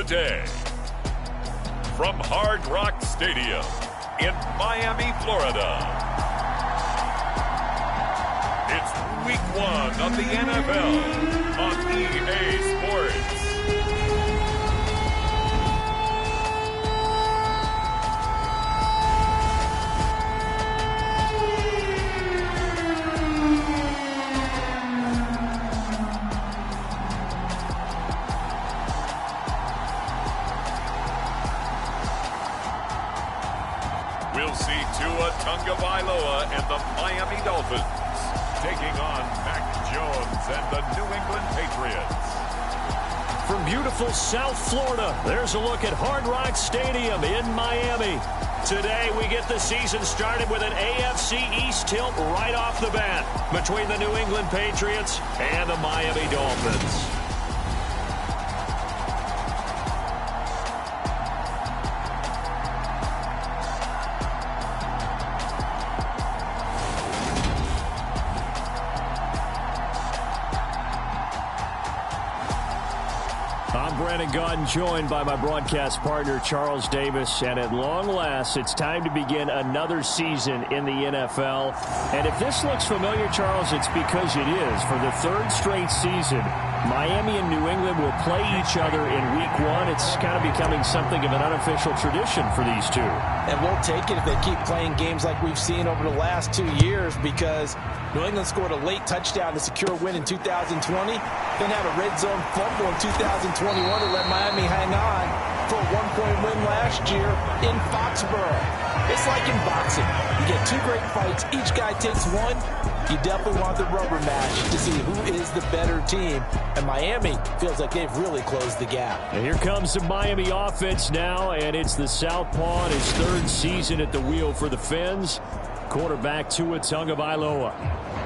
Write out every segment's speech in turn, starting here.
today. From Hard Rock Stadium in Miami, Florida, it's Week 1 of the NFL on EA Sports. We'll see Tua Tagovailoa and the Miami Dolphins taking on Mac Jones and the New England Patriots. From beautiful South Florida, there's a look at Hard Rock Stadium in Miami. Today, we get the season started with an AFC East tilt right off the bat between the New England Patriots and the Miami Dolphins. I'm Brandon Gaudin, joined by my broadcast partner, Charles Davis. And at long last, it's time to begin another season in the NFL. And if this looks familiar, Charles, it's because it is. For the third straight season, Miami and New England will play each other in Week 1. It's kind of becoming something of an unofficial tradition for these two. And we'll take it if they keep playing games like we've seen over the last 2 years, because New England scored a late touchdown to secure a win in 2020, then had a red zone fumble in 2021 to let Miami hang on for a one-point win last year in Foxborough. It's like in boxing. You get two great fights, each guy takes one. You definitely want the rubber match to see who is the better team. And Miami feels like they've really closed the gap. And here comes the Miami offense now, and it's the Southpaw in his third season at the wheel for the Fins. Quarterback Tua Tagovailoa.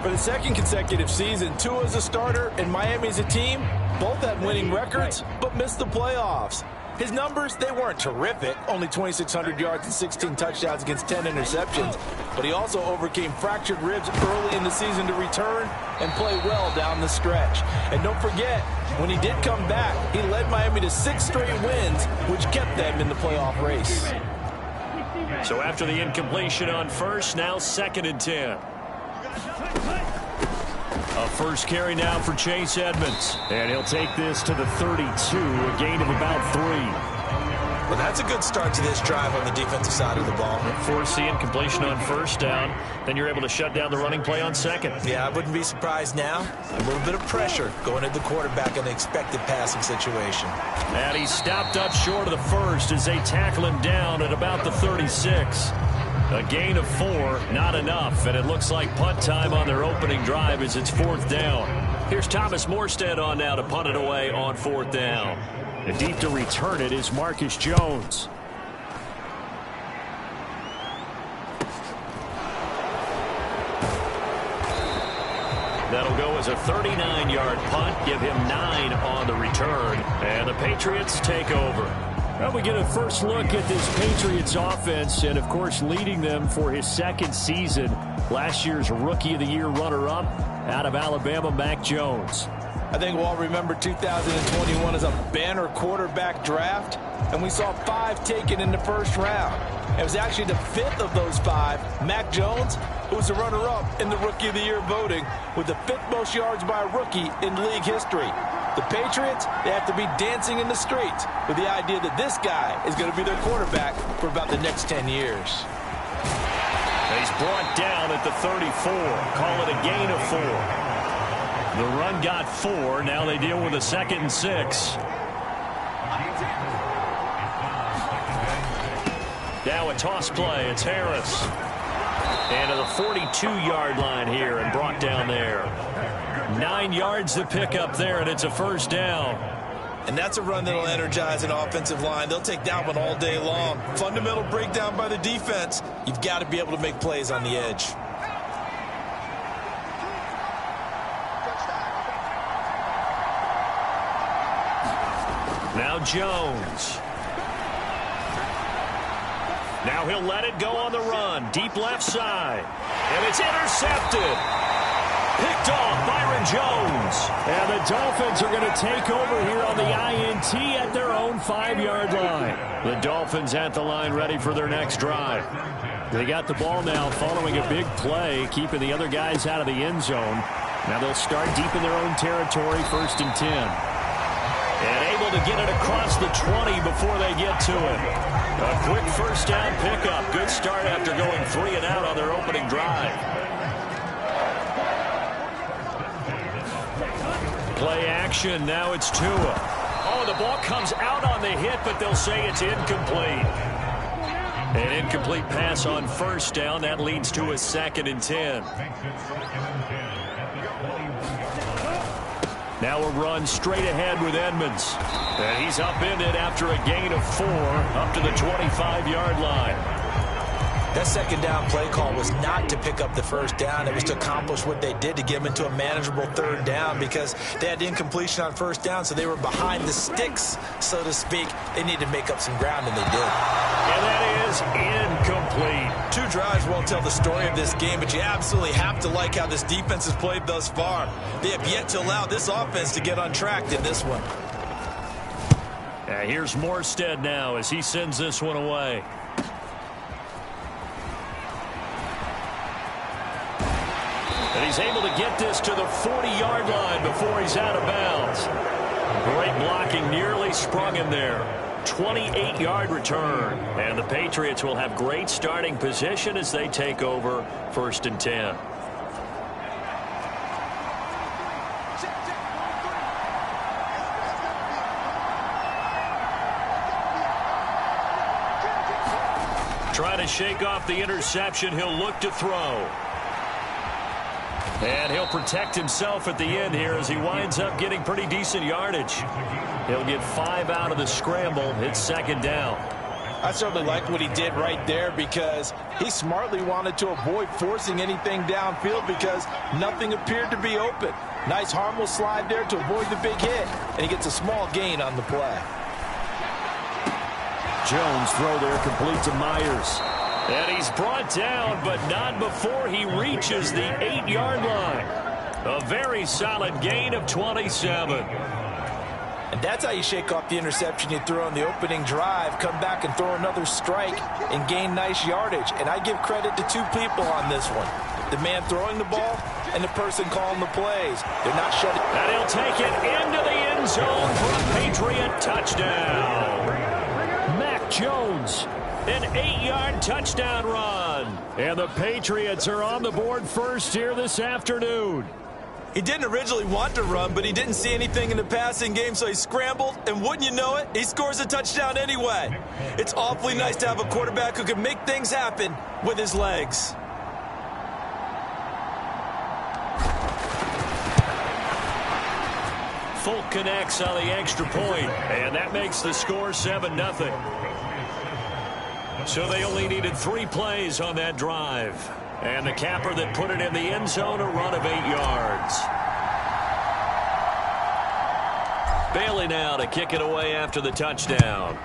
For the second consecutive season, Tua's a starter and Miami's a team. Both have winning records, but missed the playoffs. His numbers, they weren't terrific. Only 2,600 yards and 16 touchdowns against 10 interceptions. But he also overcame fractured ribs early in the season to return and play well down the stretch. And don't forget, when he did come back, he led Miami to 6 straight wins, which kept them in the playoff race. So after the incompletion on first, now 2nd and 10. A first carry now for Chase Edmonds. And he'll take this to the 32, a gain of about 3. Well, that's a good start to this drive on the defensive side of the ball. Force the incompletion on first down. Then you're able to shut down the running play on second. Yeah, I wouldn't be surprised now. A little bit of pressure going at the quarterback in the expected passing situation. And he stopped up short of the first as they tackle him down at about the 36. A gain of 4, not enough, and it looks like punt time on their opening drive as it's 4th down. Here's Thomas Morstead on now to punt it away on 4th down. And deep to return it is Marcus Jones. That'll go as a 39-yard punt, give him 9 on the return, and the Patriots take over. Well, we get a first look at this Patriots offense, and of course leading them for his second season. Last year's Rookie of the Year runner-up out of Alabama, Mac Jones. I think we'll all remember 2021 as a banner quarterback draft, and we saw 5 taken in the first round. It was actually the 5th of those 5, Mac Jones, who was the runner-up in the Rookie of the Year voting with the 5th most yards by a rookie in league history. The Patriots, they have to be dancing in the streets with the idea that this guy is going to be their quarterback for about the next 10 years. He's brought down at the 34. Call it a gain of 4. The run got 4. Now they deal with a 2nd and 6. Now a toss play. It's Harris. And to the 42-yard line here and brought down there. 9 yards to pick up there, and it's a first down. And that's a run that'll energize an offensive line. They'll take that one all day long. Fundamental breakdown by the defense. You've got to be able to make plays on the edge. Now Jones. Now he'll let it go on the run. Deep left side. And it's intercepted. Picked off Byron Jones. And the Dolphins are going to take over here on the INT at their own 5-yard line. The Dolphins at the line ready for their next drive. They got the ball now following a big play, keeping the other guys out of the end zone. Now they'll start deep in their own territory, 1st and 10. And able to get it across the 20 before they get to it. A quick first down pickup. Good start after going 3 and out on their opening drive. Play action. Now it's Tua. Oh, the ball comes out on the hit, but they'll say it's incomplete. An incomplete pass on first down. That leads to a 2nd and 10. Now a run straight ahead with Edmonds. And he's upended after a gain of 4 up to the 25-yard line. That second down play call was not to pick up the first down. It was to accomplish what they did to get them into a manageable 3rd down because they had incompletion on first down, so they were behind the sticks, so to speak. They needed to make up some ground, and they did. And that is incomplete. 2 drives won't tell the story of this game, but you absolutely have to like how this defense has played thus far. They have yet to allow this offense to get untracked in this one. Here's Morstead now as he sends this one away. And he's able to get this to the 40-yard line before he's out of bounds. Great blocking, nearly sprung him there. 28-yard return. And the Patriots will have great starting position as they take over 1st and 10. Trying to shake off the interception. He'll look to throw. And he'll protect himself at the end here as he winds up getting pretty decent yardage. He'll get 5 out of the scramble. It's 2nd down. I certainly like what he did right there because he smartly wanted to avoid forcing anything downfield because nothing appeared to be open. Nice harmless slide there to avoid the big hit, and he gets a small gain on the play. Jones throw there complete to Myers. And he's brought down, but not before he reaches the 8-yard line. A very solid gain of 27. And that's how you shake off the interception you threw on the opening drive, come back and throw another strike and gain nice yardage. And I give credit to 2 people on this one. The man throwing the ball and the person calling the plays. They're not shutting. And he'll take it into the end zone for a Patriot touchdown. Mac Jones, an 8-yard touchdown run. And the Patriots are on the board first here this afternoon. He didn't originally want to run, but he didn't see anything in the passing game, so he scrambled, and wouldn't you know it, he scores a touchdown anyway. It's awfully nice to have a quarterback who can make things happen with his legs. Folk connects on the extra point, and that makes the score 7-0. So they only needed 3 plays on that drive. And the capper that put it in the end zone, a run of 8 yards. Bailey now to kick it away after the touchdown.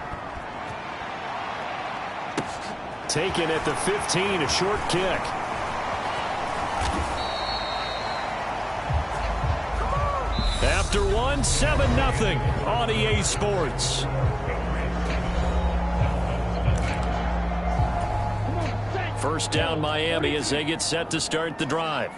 Taken at the 15, a short kick. After one, 7-0 on EA Sports. First down Miami as they get set to start the drive.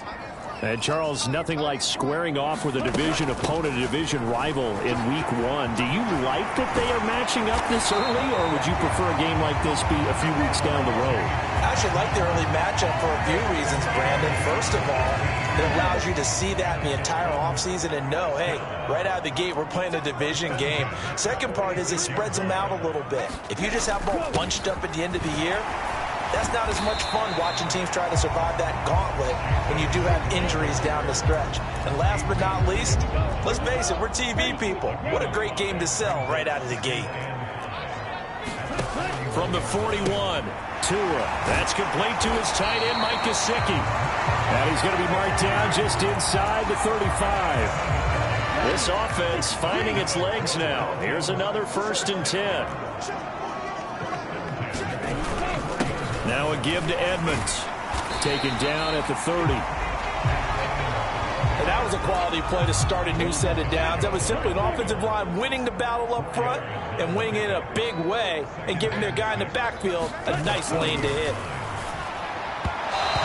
And Charles, nothing like squaring off with a division opponent, a division rival in week 1. Do you like that they are matching up this early, or would you prefer a game like this be a few weeks down the road? I actually like the early matchup for a few reasons, Brandon. First of all, it allows you to see that in the entire offseason and know, hey, right out of the gate, we're playing a division game. Second part is it spreads them out a little bit. If you just have them all bunched up at the end of the year, that's not as much fun watching teams try to survive that gauntlet when you do have injuries down the stretch. And last but not least, let's face it, we're TV people. What a great game to sell right out of the gate. From the 41, Tua. That's complete to his tight end, Mike Gesicki. And he's going to be marked down just inside the 35. This offense finding its legs now. Here's another 1st and 10. Now a give to Edmonds. Taken down at the 30. And that was a quality play to start a new set of downs. That was simply an offensive line winning the battle up front and winning it in a big way and giving their guy in the backfield a nice lane to hit.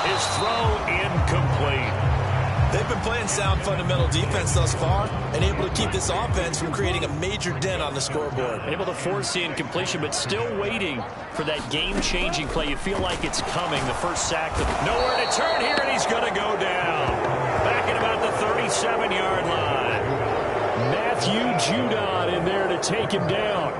His throw incomplete. They've been playing sound fundamental defense thus far and able to keep this offense from creating a major dent on the scoreboard. Able to force the incompletion, but still waiting for that game-changing play. You feel like it's coming. The first sack. Nowhere to turn here, and he's going to go down. Back at about the 37-yard line. Matthew Judon in there to take him down.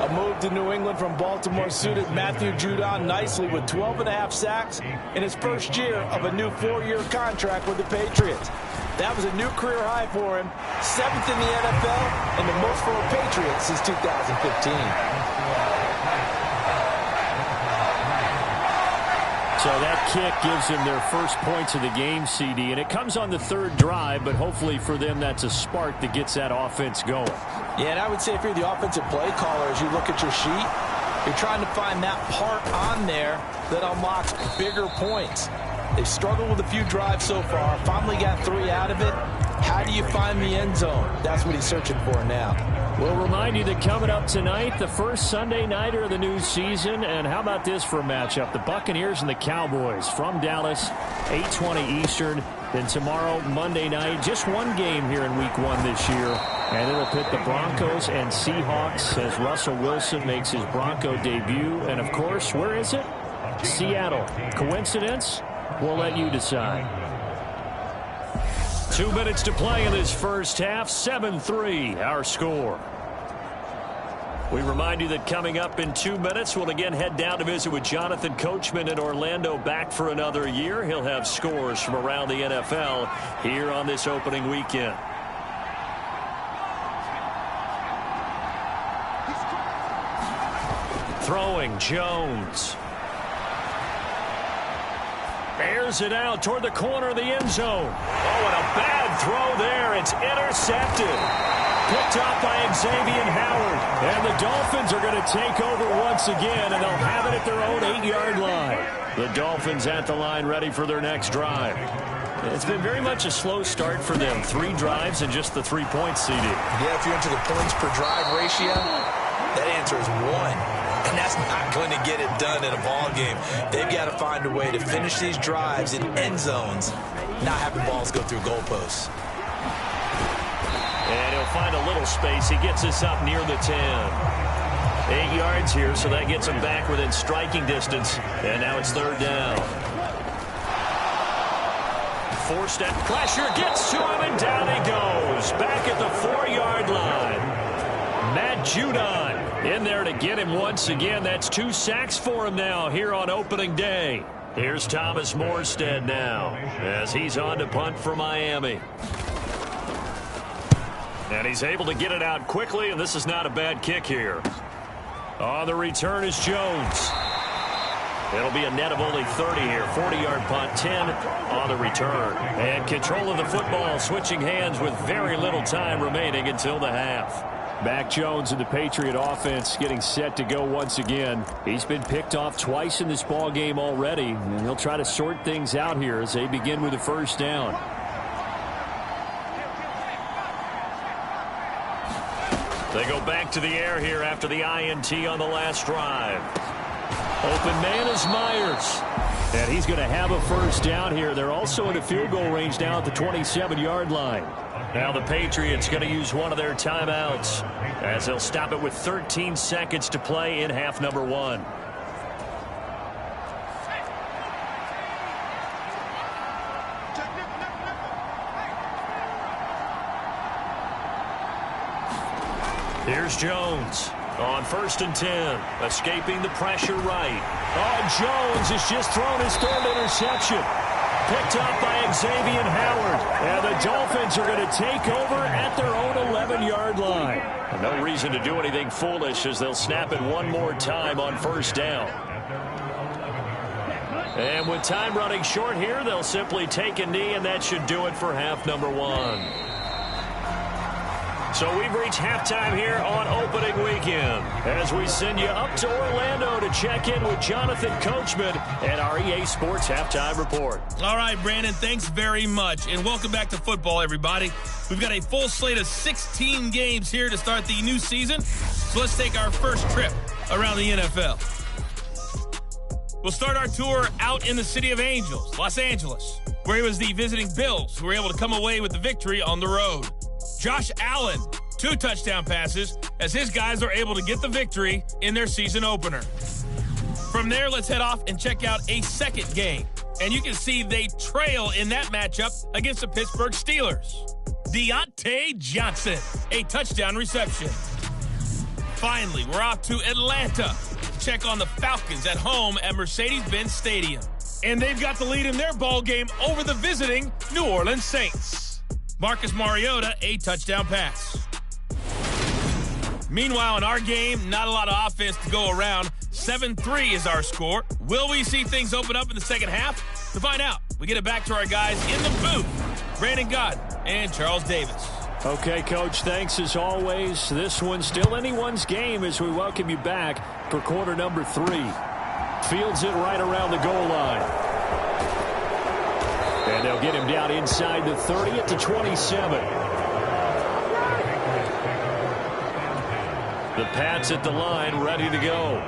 A move to New England from Baltimore suited Matthew Judon nicely with 12.5 sacks in his first year of a new 4-year contract with the Patriots. That was a new career high for him, 7th in the NFL, and the most for a Patriot since 2015. So that kick gives them their first points of the game, CD, and it comes on the third drive, but hopefully for them that's a spark that gets that offense going. Yeah, and I would say if you're the offensive play caller, as you look at your sheet, you're trying to find that part on there that unlocks bigger points. They've struggled with a few drives so far, finally got 3 out of it. How do you find the end zone? That's what he's searching for now. We'll remind you that coming up tonight, the first Sunday nighter of the new season. And how about this for a matchup? The Buccaneers and the Cowboys from Dallas, 8:20 Eastern. Then tomorrow, Monday night, just one game here in Week 1 this year. And it'll pit the Broncos and Seahawks as Russell Wilson makes his Bronco debut. And, of course, where is it? Seattle. Coincidence? We'll let you decide. 2 minutes to play in this first half. 7-3, our score. We remind you that coming up in 2 minutes, we'll again head down to visit with Jonathan Coachman in Orlando, back for another year. He'll have scores from around the NFL here on this opening weekend. Throwing, Jones. Airs it out toward the corner of the end zone. Oh, and a bad throw there. It's intercepted. Picked up by Xavier Howard. And the Dolphins are going to take over once again, and they'll have it at their own 8-yard line. The Dolphins at the line ready for their next drive. It's been very much a slow start for them. 3 drives and just the 3 points, CD. Yeah, if you're into the points per drive ratio, that answer is 1. And that's not going to get it done in a ball game. They've got to find a way to finish these drives in end zones, not having balls go through goalposts. And he'll find a little space. He gets us up near the 10. 8 yards here, so that gets him back within striking distance. And now it's 3rd down. 4-step pressure gets to him, and down he goes. Back at the 4-yard line. Matt Judon in there to get him once again. That's 2 sacks for him now here on opening day. Here's Thomas Morstead now as he's on to punt for Miami. And he's able to get it out quickly, and this is not a bad kick here. On the return is Jones. It'll be a net of only 30 here. 40-yard punt, 10 on the return. And control of the football, switching hands with very little time remaining until the half. Mac Jones and the Patriot offense getting set to go once again. He's been picked off twice in this ball game already, and he'll try to sort things out here as they begin with a first down. They go back to the air here after the INT on the last drive. Open man is Myers. And he's going to have a first down here. They're also in the field goal range now at the 27-yard line. Now the Patriots going to use one of their timeouts as they'll stop it with 13 seconds to play in half number 1. Here's Jones on 1st and 10, escaping the pressure right. Oh, Jones has just thrown his 3rd interception. Picked up by Xavier Howard. And the Dolphins are going to take over at their own 11-yard line. No reason to do anything foolish as they'll snap it one more time on 1st down. And with time running short here, they'll simply take a knee, and that should do it for half number 1. So we've reached halftime here on opening weekend as we send you up to Orlando to check in with Jonathan Coachman and our EA Sports Halftime Report. All right, Brandon, thanks very much. And welcome back to football, everybody. We've got a full slate of 16 games here to start the new season. So let's take our first trip around the NFL. We'll start our tour out in the City of Angels, Los Angeles, where it was the visiting Bills who were able to come away with the victory on the road. Josh Allen, 2 touchdown passes as his guys are able to get the victory in their season opener. From there, let's head off and check out a second game. And you can see they trail in that matchup against the Pittsburgh Steelers. Deontay Johnson, a touchdown reception. Finally, we're off to Atlanta. Check on the Falcons at home at Mercedes-Benz Stadium. And they've got the lead in their ball game over the visiting New Orleans Saints. Marcus Mariota, a touchdown pass. Meanwhile, in our game, not a lot of offense to go around. 7-3 is our score. Will we see things open up in the second half? To find out, we get it back to our guys in the booth, Brandon Gaudin and Charles Davis. Okay, Coach, thanks as always. This one's still anyone's game as we welcome you back for quarter number 3. Fields it right around the goal line. And they'll get him down inside the 30 at the 27. The Pats at the line ready to go.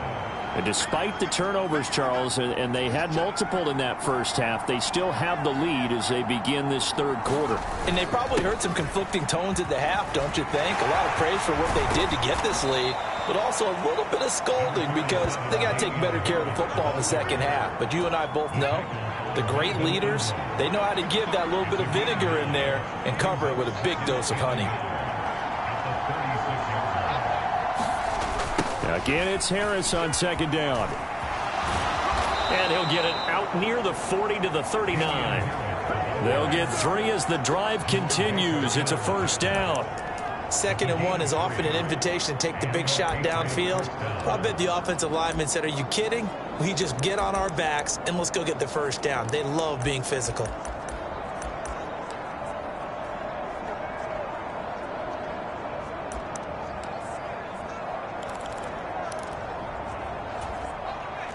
And despite the turnovers, Charles, and they had multiple in that first half, they still have the lead as they begin this third quarter. And they probably heard some conflicting tones at the half, don't you think? A lot of praise for what they did to get this lead, but also a little bit of scolding because they got to take better care of the football in the second half. But you and I both know the great leaders, they know how to give that little bit of vinegar in there and cover it with a big dose of honey. Again, it's Harris on second down. And he'll get it out near the 40 to the 39. They'll get 3 as the drive continues. It's a first down. 2nd and 1 is often an invitation to take the big shot downfield. I bet the offensive lineman said, are you kidding? We just get on our backs and let's go get the first down. They love being physical.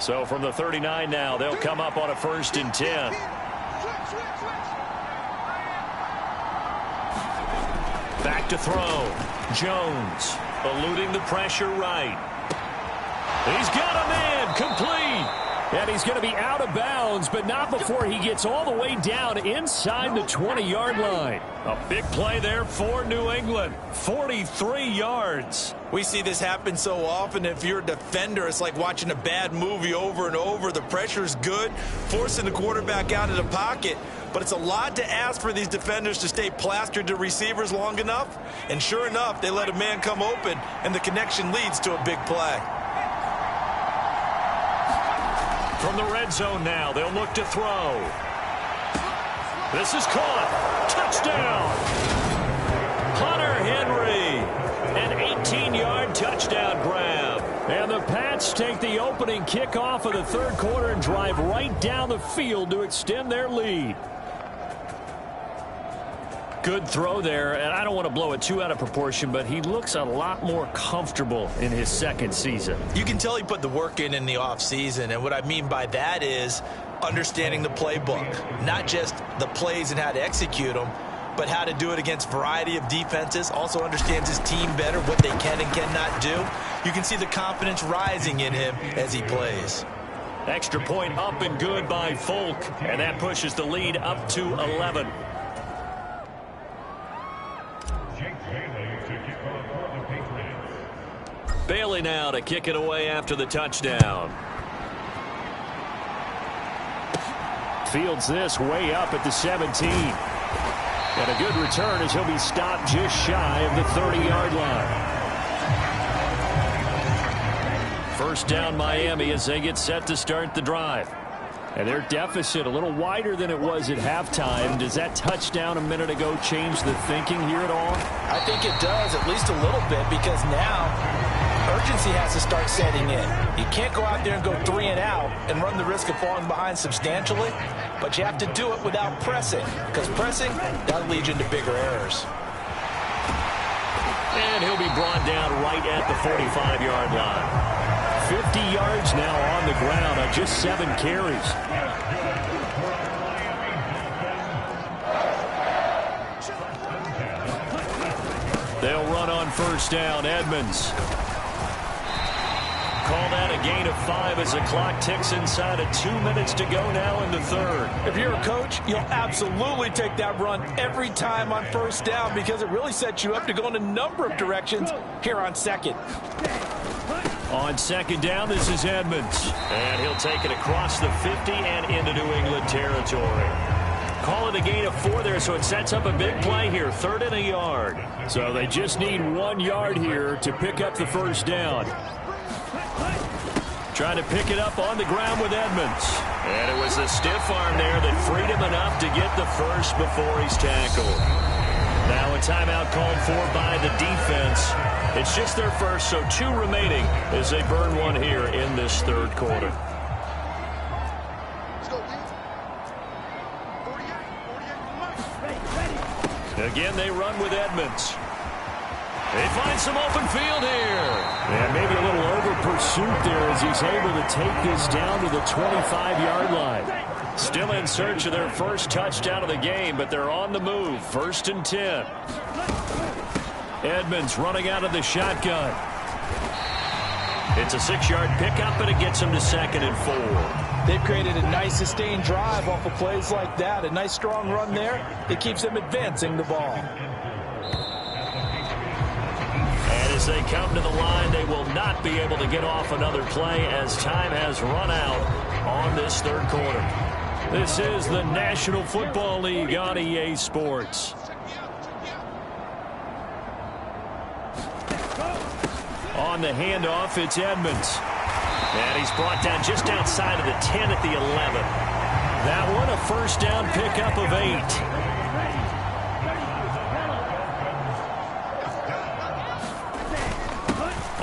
So from the 39 now, they'll come up on a 1st and 10. Back to throw. Jones eluding the pressure right. He's got a man complete. And he's going to be out of bounds, but not before he gets all the way down inside the 20-yard line. A big play there for New England. 43 yards. We see this happen so often. If you're a defender, it's like watching a bad movie over and over. The pressure's good, forcing the quarterback out of the pocket. But it's a lot to ask for these defenders to stay plastered to receivers long enough. And sure enough, they let a man come open, and the connection leads to a big play. From the red zone now, they'll look to throw. This is caught. Touchdown. Hunter Henry. An 18-yard touchdown grab. And the Pats take the opening kickoff of the third quarter and drive right down the field to extend their lead. Good throw there, and I don't want to blow it too out of proportion, but he looks a lot more comfortable in his second season. You can tell he put the work in the offseason, and what I mean by that is understanding the playbook, not just the plays and how to execute them, but how to do it against a variety of defenses. Also understands his team better, what they can and cannot do. You can see the confidence rising in him as he plays. Extra point up and good by Folk, and that pushes the lead up to 11. Bailey now to kick it away after the touchdown. Fields this way up at the 17. And a good return as he'll be stopped just shy of the 30-yard line. First down Miami as they get set to start the drive. And their deficit a little wider than it was at halftime. Does that touchdown a minute ago change the thinking here at all? I think it does, at least a little bit, because now urgency has to start setting in. You can't go out there and go 3 and out and run the risk of falling behind substantially, but you have to do it without pressing, because pressing, that'll lead you into bigger errors. And he'll be brought down right at the 45-yard line. 50 yards now on the ground on just 7 carries. They'll run on first down. Edmonds. Call that a gain of 5 as the clock ticks inside of 2 minutes to go now in the third. If you're a coach, you'll absolutely take that run every time on first down because it really sets you up to go in a number of directions here on second. On second down, this is Edmonds. And he'll take it across the 50 and into New England territory. Call it a gain of 4 there, so it sets up a big play here. 3rd and a yard. So they just need 1 yard here to pick up the first down. Trying to pick it up on the ground with Edmonds. And it was a stiff arm there that freed him enough to get the first before he's tackled. Now a timeout called for by the defense. It's just their first, so 2 remaining as they burn 1 here in this third quarter. Again, they run with Edmonds. They find some open field here. And maybe a little over-pursuit there as he's able to take this down to the 25-yard line. Still in search of their first touchdown of the game, but they're on the move. 1st and 10. Edmonds running out of the shotgun. It's a 6-yard pickup, and it gets him to 2nd and 4. They've created a nice sustained drive off of plays like that. A nice strong run there. It keeps them advancing the ball. As they come to the line, they will not be able to get off another play as time has run out on this third quarter. This is the National Football League on EA Sports. On the handoff, it's Edmonds. And he's brought down just outside of the 10 at the 11. That one, a first down pickup of 8.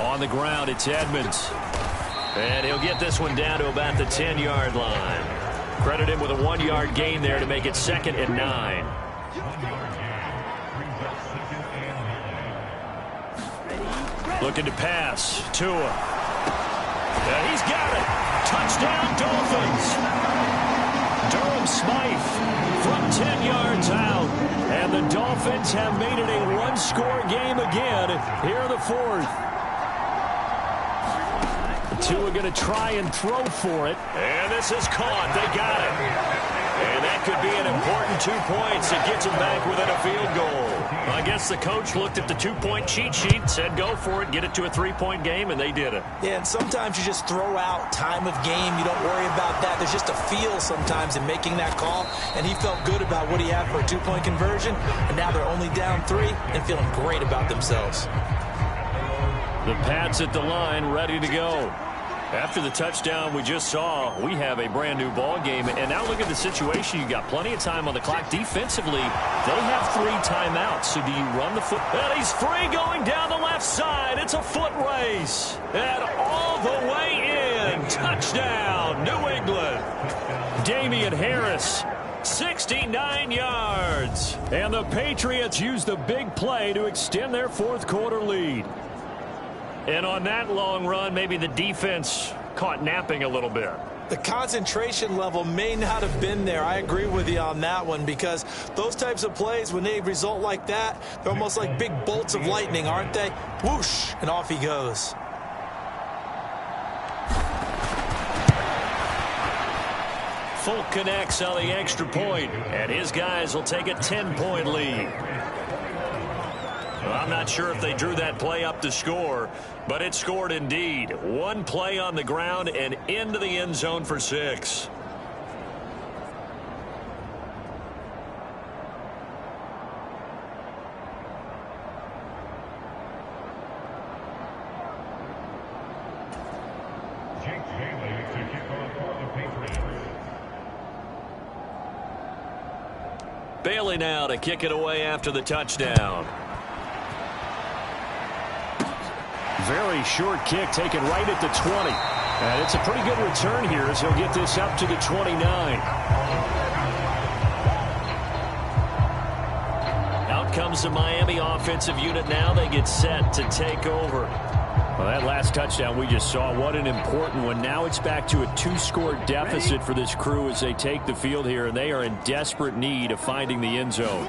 On the ground, it's Edmonds. And he'll get this one down to about the 10-yard line. Credit him with a 1-yard gain there to make it 2nd and 9. Looking to pass. Tua. And he's got it. Touchdown, Dolphins. Durham Smythe from 10 yards out. And the Dolphins have made it a one-score game again here in the fourth. Tua going to try and throw for it. And this is caught. They got it. And that could be an important 2 points. It gets them back within a field goal. I guess the coach looked at the 2-point cheat sheet, said go for it, get it to a 3-point game, and they did it. Yeah, and sometimes you just throw out time of game. You don't worry about that. There's just a feel sometimes in making that call, and he felt good about what he had for a 2-point conversion, and now they're only down 3 and feeling great about themselves. The Pats at the line, ready to go. After the touchdown we just saw, we have a brand new ball game. And now look at the situation. You got plenty of time on the clock. Defensively, they have 3 timeouts. So do you run the foot? And he's free going down the left side. It's a foot race. And all the way in. Touchdown, New England. Damian Harris, 69 yards. And the Patriots use the big play to extend their fourth quarter lead. And on that long run, maybe the defense caught napping a little bit. The concentration level may not have been there. I agree with you on that one because those types of plays, when they result like that, they're almost like big bolts of lightning, aren't they? Whoosh, and off he goes. Folk connects on the extra point, and his guys will take a 10-point lead. Well, I'm not sure if they drew that play up to score, but it scored indeed. 1 play on the ground and into the end zone for 6. Bailey now to kick it away after the touchdown. Very short kick taken right at the 20. And it's a pretty good return here as he'll get this up to the 29. Out comes comes the Miami offensive unit now. They get set to take over. Well, that last touchdown we just saw, what an important one. Now it's back to a 2-score deficit for this crew as they take the field here, and they are in desperate need of finding the end zone.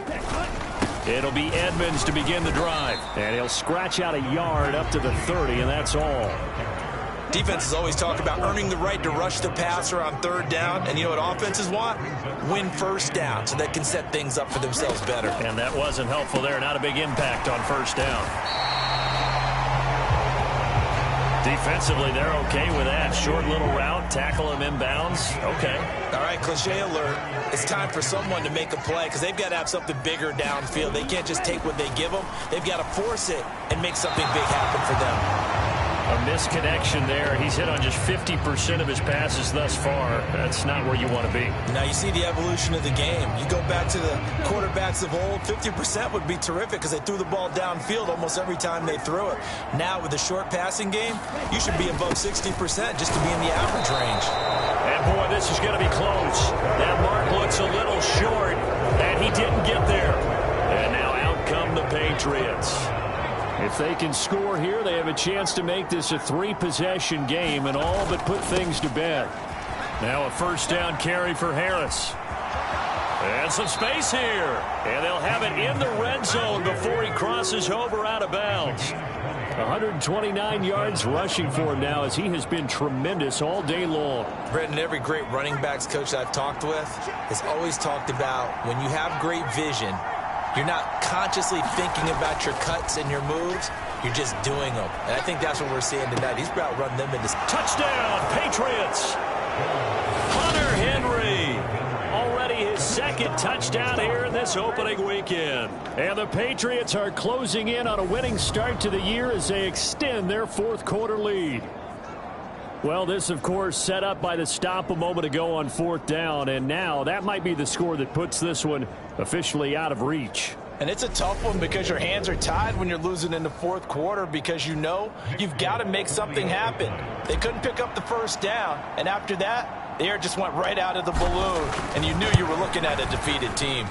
It'll be Edmonds to begin the drive, and he'll scratch out a yard up to the 30, and that's all. Defenses always talk about earning the right to rush the passer on third down, and you know what offenses want? Win first down so they can set things up for themselves better. And that wasn't helpful there. Not a big impact on first down. Defensively, they're okay with that. Short little route, tackle him inbounds. Okay. All right, cliche alert. It's time for someone to make a play because they've got to have something bigger downfield. They can't just take what they give them. They've got to force it and make something big happen for them. A misconnection there. He's hit on just 50% of his passes thus far. That's not where you want to be. Now you see the evolution of the game. You go back to the quarterbacks of old, 50% would be terrific because they threw the ball downfield almost every time they threw it. Now with the short passing game, you should be above 60% just to be in the average range. And boy, this is going to be close. That mark looks a little short, and he didn't get there. And now out come the Patriots. If they can score here, they have a chance to make this a 3-possession game and all but put things to bed. Now a first down carry for Harris. And some space here. And they'll have it in the red zone before he crosses over out of bounds. 129 yards rushing for him now as he has been tremendous all day long. Brendan, every great running backs coach I've talked with has always talked about when you have great vision, you're not consciously thinking about your cuts and your moves. You're just doing them. And I think that's what we're seeing tonight. He's about running them into... Touchdown, Patriots! Hunter Henry. Already his second touchdown here in this opening weekend. And the Patriots are closing in on a winning start to the year as they extend their fourth-quarter lead. Well, this, of course, set up by the stop a moment ago on fourth down, and now that might be the score that puts this one officially out of reach. And it's a tough one because your hands are tied when you're losing in the fourth quarter because you know you've got to make something happen. They couldn't pick up the first down, and after that, the air just went right out of the balloon, and you knew you were looking at a defeated team.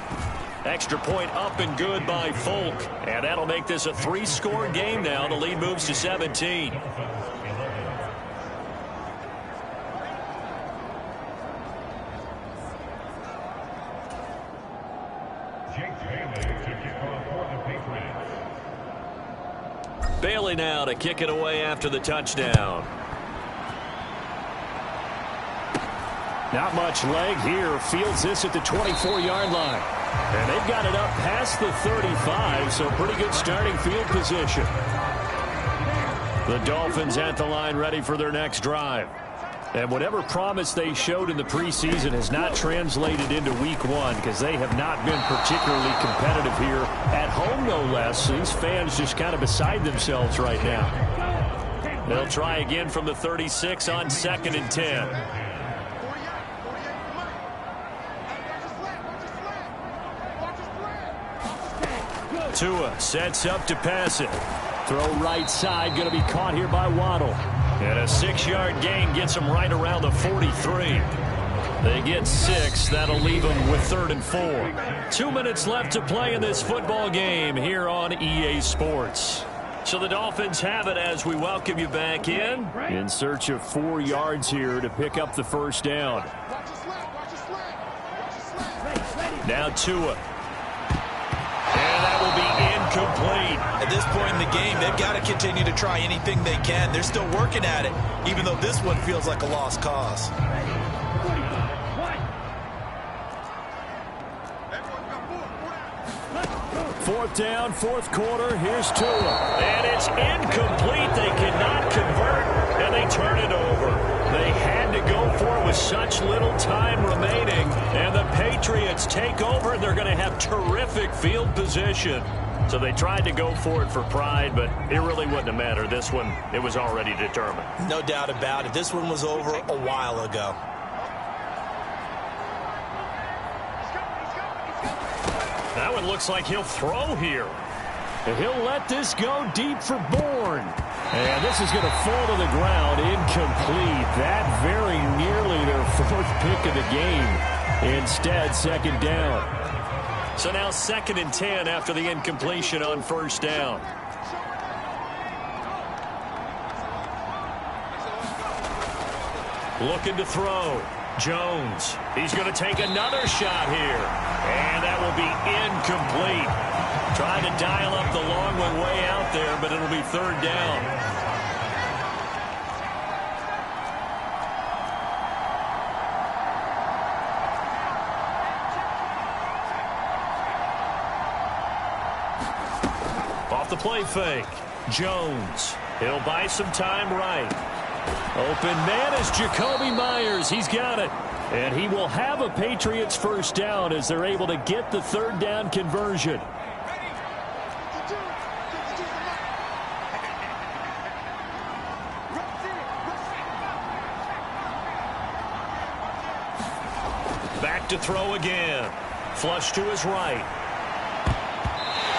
Extra point up and good by Folk, and that'll make this a 3-score game now. The lead moves to 17. Bailey now to kick it away after the touchdown. Not much leg here. Fields this at the 24-yard line. And they've got it up past the 35, so pretty good starting field position. The Dolphins at the line ready for their next drive. And whatever promise they showed in the preseason has not translated into week one because they have not been particularly competitive here at home, no less. These fans just kind of beside themselves right now. They'll try again from the 36 on 2nd and 10. Tua sets up to pass it. Throw right side, going to be caught here by Waddle. And a 6-yard gain gets them right around the 43. They get 6. That'll leave them with 3rd and 4. 2 minutes left to play in this football game here on EA Sports. So the Dolphins have it as we welcome you back in search of 4 yards here to pick up the first down. Now Tua. And that will be incomplete. At this point in the game, they've got to continue to try anything they can. They're still working at it, even though this one feels like a lost cause. Fourth down, fourth quarter. Here's Tua. And it's incomplete. They cannot convert, and they turn it over. They had to go for it with such little time remaining. And the Patriots take over, and they're going to have terrific field position. So they tried to go for it for pride, but it really wouldn't have mattered. This one, it was already determined. No doubt about it. This one was over a while ago. That one looks like he'll throw here. And he'll let this go deep for Bourne. And this is going to fall to the ground incomplete. That very nearly their 4th pick of the game. Instead, 2nd down. So now 2nd and 10 after the incompletion on first down. Looking to throw. Jones. He's going to take another shot here. And that will be incomplete. Trying to dial up the long one way out there, but it'll be 3rd down. Off the play fake. Jones. He'll buy some time right. Open man is Jacoby Myers. He's got it. And he will have a Patriots first down as they're able to get the 3rd down conversion. Back to throw again. Flush to his right.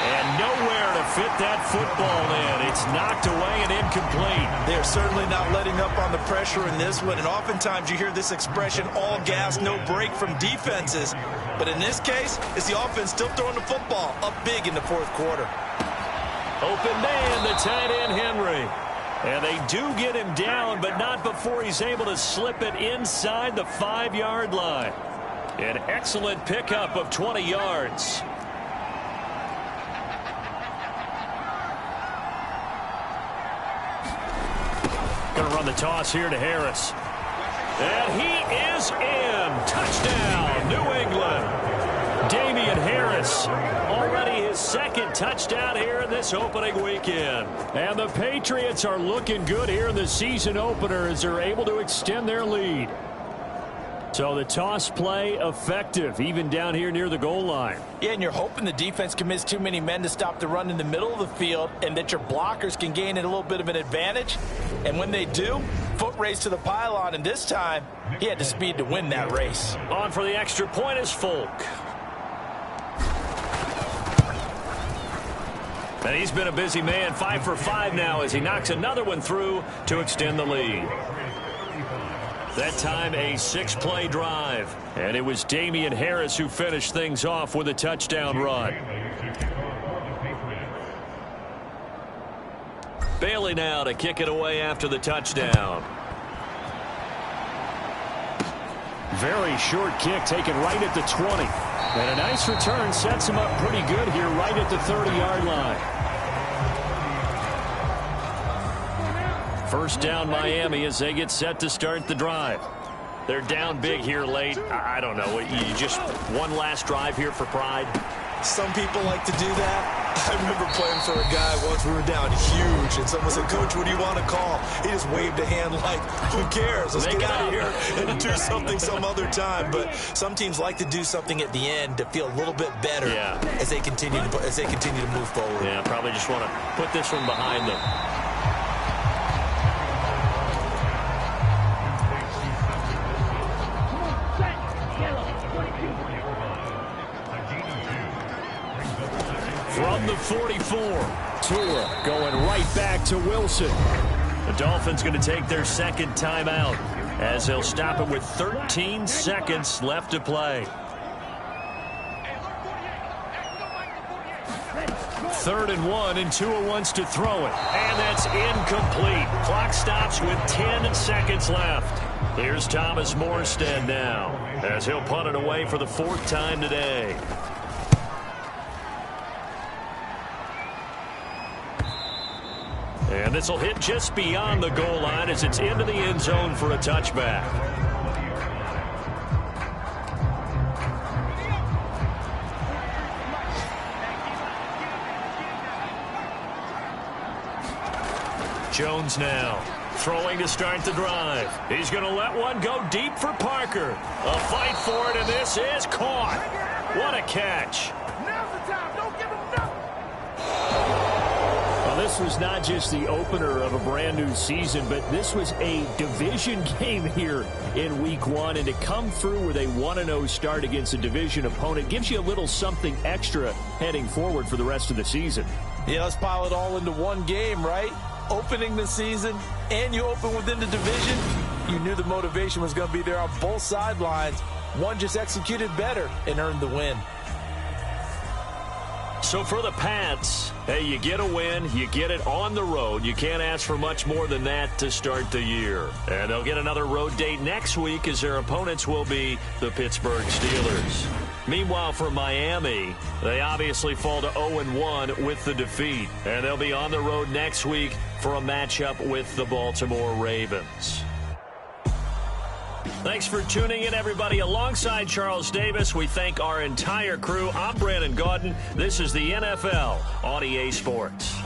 And nowhere to fit that football in. It's knocked away and incomplete. They're certainly not letting up on the pressure in this one. And oftentimes you hear this expression, all gas, no break from defenses. But in this case, it's the offense still throwing the football up big in the 4th quarter. Open man, the tight end, Henry. And they do get him down, but not before he's able to slip it inside the 5-yard line. An excellent pickup of 20 yards. Going to run the toss here to Harris. And he is in. Touchdown, New England. Damian Harris, already his 2nd touchdown here in this opening weekend. And the Patriots are looking good here in the season opener as they're able to extend their lead. So the toss play effective, even down here near the goal line. Yeah, and you're hoping the defense can miss too many men to stop the run in the middle of the field and that your blockers can gain a little bit of an advantage. And when they do, foot race to the pylon, and this time he had the speed to win that race. On for the extra point is Folk. And he's been a busy man, 5 for 5 now as he knocks another one through to extend the lead. That time a 6-play drive. And it was Damian Harris who finished things off with a touchdown run. Bailey now to kick it away after the touchdown. Very short kick taken right at the 20. And a nice return sets him up pretty good here right at the 30-yard line. First down Miami as they get set to start the drive. They're down big here late. I don't know. You just one last drive here for pride. Some people like to do that. I remember playing for a guy once. We were down huge, and someone said, "Coach, what do you want to call?" He just waved a hand like, "Who cares? Let's get out of here and do something some other time." But some teams like to do something at the end to feel a little bit better as they continue to move forward. Yeah, probably just want to put this one behind them. From the 44, Tua going right back to Wilson. The Dolphins going to take their 2nd timeout as they'll stop it with 13 seconds left to play. 3rd and 1, and Tua wants to throw it. And that's incomplete. Clock stops with 10 seconds left. Here's Thomas Morstead now as he'll punt it away for the 4th time today. And this will hit just beyond the goal line as it's into the end zone for a touchback. Jones now throwing to start the drive. He's going to let one go deep for Parker. A fight for it, and this is caught. What a catch. Now's the time. Don't give him nothing. This was not just the opener of a brand new season, but this was a division game here in week 1. And to come through with a 1-0 start against a division opponent gives you a little something extra heading forward for the rest of the season. Yeah, let's pile it all into one game, right? Opening the season, and you open within the division. You knew the motivation was going to be there on both sidelines. One just executed better and earned the win. So for the Pats, hey, you get a win, you get it on the road. You can't ask for much more than that to start the year. And they'll get another road date next week as their opponents will be the Pittsburgh Steelers. Meanwhile, for Miami, they obviously fall to 0-1 with the defeat. And they'll be on the road next week for a matchup with the Baltimore Ravens. Thanks for tuning in, everybody. Alongside Charles Davis, we thank our entire crew. I'm Brandon Gaudin. This is the NFL on EA Sports.